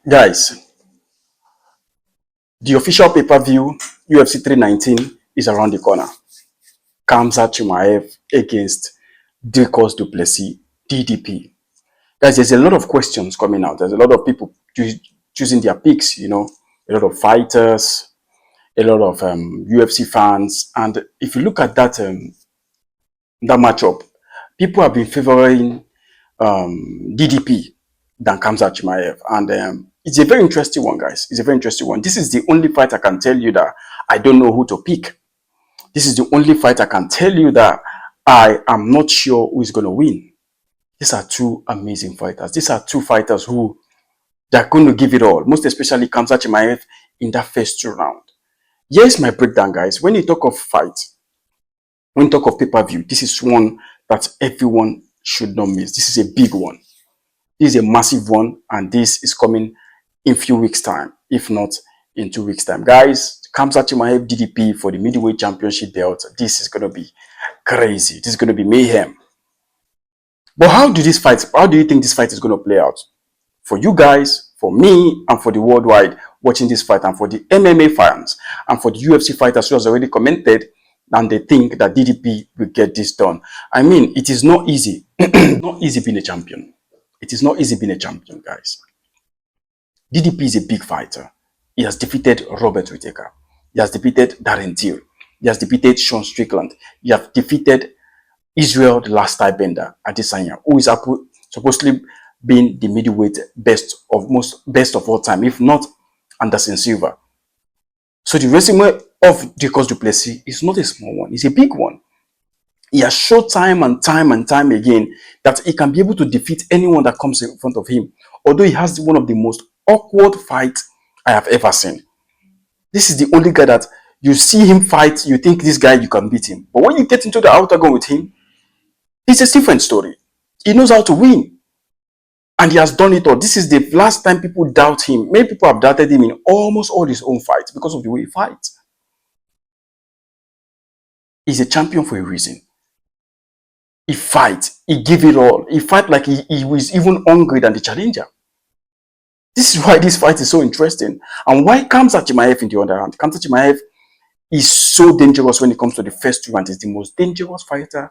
Guys, the official pay-per-view UFC 319 is around the corner. Khamzat Chimaev against Dricus Du Plessis, DDP. Guys, there's a lot of questions coming out. There's a lot of people choosing their picks, a lot of fighters, a lot of UFC fans. And if you look at that matchup, people have been favoring DDP than Khamzat Chimaev. And it's a very interesting one, guys. It's a very interesting one. This is the only fight I can tell you that I don't know who to pick. This is the only fight I can tell you that I am not sure who is going to win. These are two amazing fighters. These are two fighters who they're going to give it all, most especially Khamzat Chimaev in that first 2 rounds. Here's my breakdown, guys. When you talk of fight, when you talk of pay-per-view, this is one that everyone should not miss. This is a big one. This is a massive one, and this is coming in a few weeks' time, if not in 2 weeks' time. Guys, Khamzat Chimaev DDP for the middleweight championship belt. This is going to be crazy. This is going to be mayhem. But how do you think this fight is going to play out? For you guys, for me, and for the worldwide watching this fight, and for the MMA fans, and for the UFC fighters who has already commented, and they think that DDP will get this done. I mean, it is not easy. Not easy being a champion. It is not easy being a champion, guys. DDP is a big fighter. He has defeated Robert Whittaker. He has defeated Darren Till. He has defeated Sean Strickland. He has defeated Israel, the last Bender, Adesanya, who is supposedly being the middleweight best of all time, if not Anderson Silva. So the resume of Dricus Du Plessis is not a small one, it's a big one. He has showed time and time again that he can be able to defeat anyone that comes in front of him, although he has one of the most awkward fights I have ever seen. This is the only guy that you see him fight, you think this guy, you can beat him. But when you get into the octagon with him, it's a different story. He knows how to win. And he has done it all. This is the last time people doubt him. Many people have doubted him in almost all his own fights because of the way he fights. He's a champion for a reason. He fights. He gives it all. He fights like he was even hungry than the challenger. This is why this fight is so interesting. And why Khamzat Chimaev in the other hand? Khamzat Chimaev is so dangerous when it comes to the first 2 rounds. He's the most dangerous fighter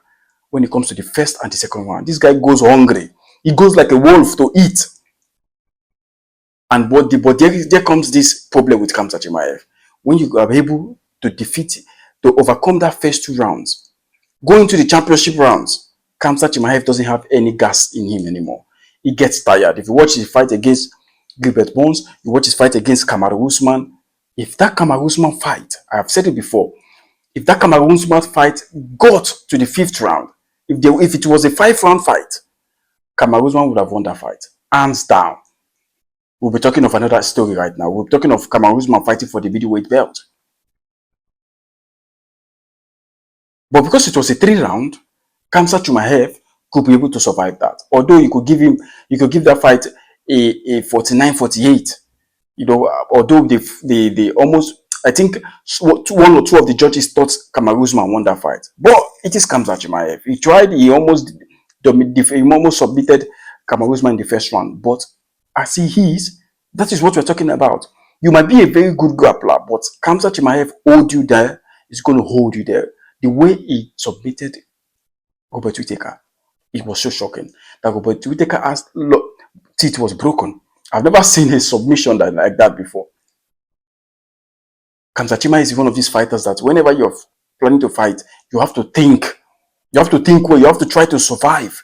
when it comes to the first and the second round. This guy goes hungry. He goes like a wolf to eat. And but there comes this problem with Khamzat Chimaev. When you are able to overcome that first 2 rounds, go into the championship rounds, Khamzat Chimaev doesn't have any gas in him anymore. He gets tired. If you watch his fight against Gilbert Burns, you watch his fight against Kamaru Usman. If that Kamaru Usman fight, I have said it before, if that Kamaru Usman fight got to the 5th round, if it was a 5-round fight, Kamaru Usman would have won that fight, hands down. We'll be talking of another story right now. We'll be talking of Kamaru Usman fighting for the middleweight belt. But because it was a 3-round, Khamzat Chimaev could be able to survive that. Although you could give that fight a 49-48. Although they almost, I think 1 or 2 of the judges thought Kamaru Usman won that fight. But it is Khamzat Chimaev. He tried, he almost submitted Kamaru Usman in the first round. But as he is, that is what we're talking about. You might be a very good grappler, but Khamzat Chimaev hold you there, is going to hold you there. The way he submitted Robert Whittaker, it was so shocking. That Robert Whittaker's teeth was broken. I've never seen a submission like that before. Khamzat Chimaev is one of these fighters that whenever you're planning to fight, you have to think. You have to think well. You have to try to survive.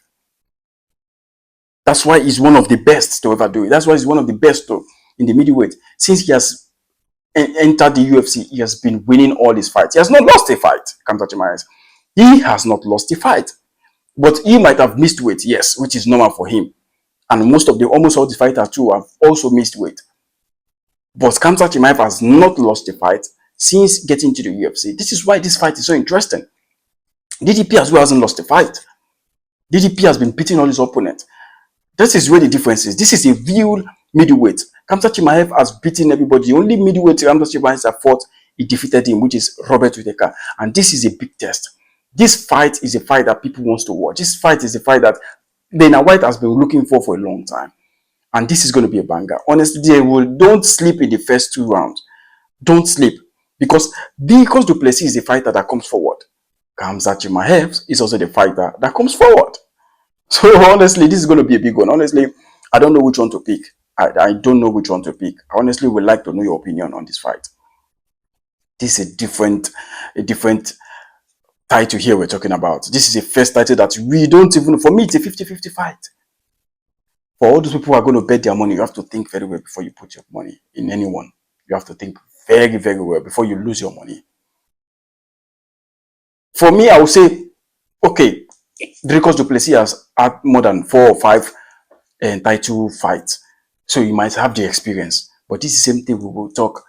That's why he's one of the best to ever do it. That's why he's one of the best in the middleweight. Since he has entered the UFC, he has been winning all his fights. He has not lost a fight, Khamzat Chimaev. He has not lost a fight. But he might have missed weight, yes, which is normal for him. And almost all the fighters too have also missed weight. But Khamzat Chimaev has not lost a fight since getting to the UFC. This is why this fight is so interesting. DDP as well hasn't lost a fight. DDP has been beating all his opponents. This is where the difference is. This is a real middleweight. Khamzat Chimaev has beaten everybody. The only middleweight Khamzat Chimaev has fought, he defeated him, which is Robert Whittaker. And this is a big test. This fight is a fight that people want to watch. This fight is a fight that Dana White has been looking for a long time. And this is going to be a banger. Honestly, don't sleep in the first 2 rounds. Don't sleep. Because Du Plessis is the fighter that comes forward. Khamzat Chimaev is also the fighter that comes forward. So honestly, this is going to be a big one. Honestly, I don't know which one to pick. I don't know which one to pick. I honestly would like to know your opinion on this fight. This is a different title here we're talking about. This is a first title that we don't even, for me, it's a 50-50 fight. For all those people who are going to bet their money, you have to think very well before you put your money in anyone. You have to think very, very well before you lose your money. For me, I would say, okay, Dricus Du Plessis has had more than 4 or 5 title fights. So you might have the experience. But this is the same thing we will talk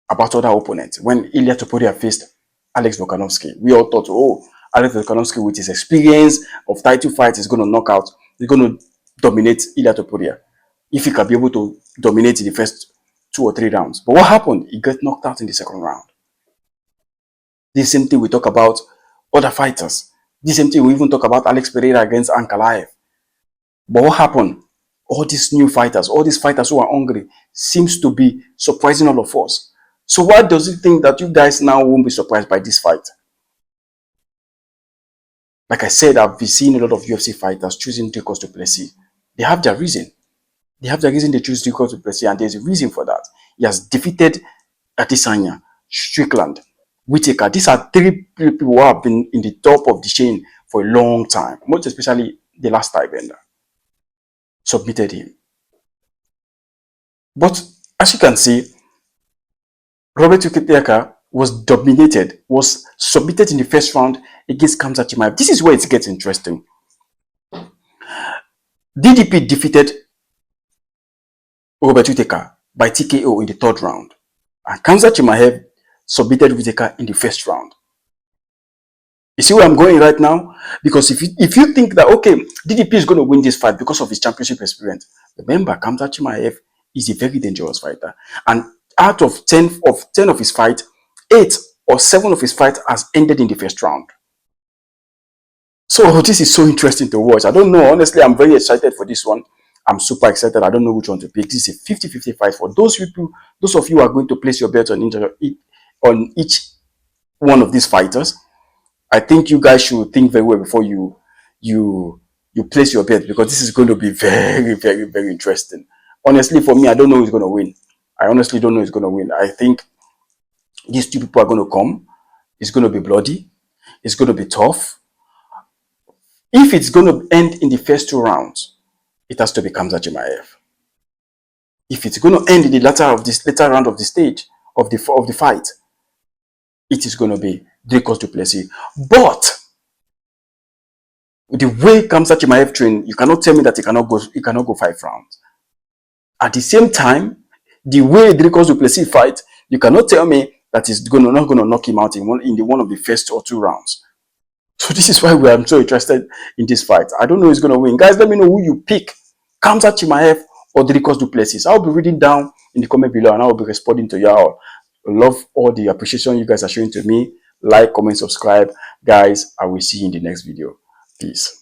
about other opponents. When Ilia Topuria faced Alex Volkanovski, we all thought, oh, Alex Volkanovski with his experience of title fights is going to knock out, he's going to dominate Ilia Topuria. If he can be able to dominate in the first 2 or 3 rounds. But what happened? He got knocked out in the second round. This same thing we talk about other fighters. This same thing we even talk about Alex Pereira against Ankalaev. But what happened? All these new fighters, all these fighters who are hungry, seems to be surprising all of us. So why does it think that you guys now won't be surprised by this fight? Like I said, I've been seeing a lot of UFC fighters choosing Dricus Du Plessis. They have their reason. They have their reason they choose Dricus Du Plessis, and there's a reason for that. He has defeated Adesanya, Strickland, Whittaker. These are 3 people who have been in the top of the chain for a long time, most especially the last Thai-bender. Submitted him. But as you can see, Robert Whittaker was dominated, was submitted in the first round against Khamzat Chimaev. This is where it gets interesting. DDP defeated Robert Whittaker by TKO in the 3rd round. And Khamzat Chimaev submitted Whittaker in the 1st round. You see where I'm going right now? Because if you think that, okay, DDP is going to win this fight because of his championship experience, remember, Khamzat Chimaev is a very dangerous fighter. And out of 10 of his fights, 8 or 7 of his fights has ended in the 1st round. So this is so interesting to watch. I don't know. Honestly, I'm very excited for this one. I'm super excited. I don't know which one to pick. This is a 50-50 fight for those people, those of you who are going to place your bet on each one of these fighters. I think you guys should think very well before you place your bet, because this is going to be very, very, very interesting. Honestly, for me, I don't know who's going to win. I honestly don't know who's going to win. I think these 2 people are going to come. It's going to be bloody. It's going to be tough. If it's going to end in the first 2 rounds, it has to be Khamzat Chimaev. If it's going to end in the later round of the stage of the fight, it is going to be Dricus Du Plessis. But the way Khamzat Chimaev trained, you cannot tell me that he cannot go 5 rounds. At the same time, the way Dricus Du Plessis fight, you cannot tell me that he's not going to knock him out in one of the first or 2 rounds. So this is why I'm so interested in this fight. I don't know who's going to win. Guys, let me know who you pick. Khamzat Chimaev or Dricus Du Plessis. I'll be reading down in the comment below, and I'll be responding to y'all. I love all the appreciation you guys are showing to me. Like, comment, subscribe. Guys, I will see you in the next video. Peace.